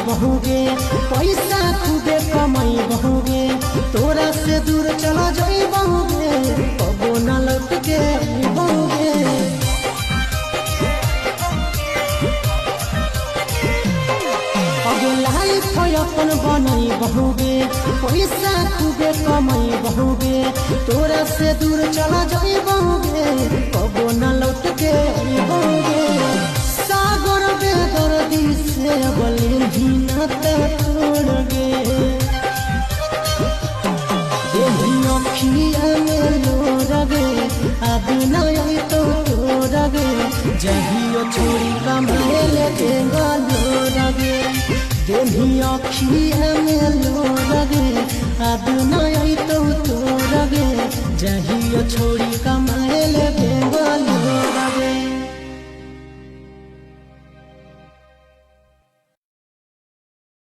बहुगे पैसा खूबे कमाई बहुगे तोरा से दूर चला जाई बहुगे कबो न लौट के बहुगे लाइफ अपन बनाई बहुगे पैसा खूबे कमाई बहुगे तोरा से दूर चला जाई बहुगे कबो न लौट के बहुगे सागर बेदर्दी से बोले भी न तोड़ गे अखिया में लोरगे आदि नहीं तो तोड़गे जहियो छोड़ी कमाए देगा लोरगे देही अखिया में लोरगे आदि नहीं तो तोड़गे जहियो छोड़ी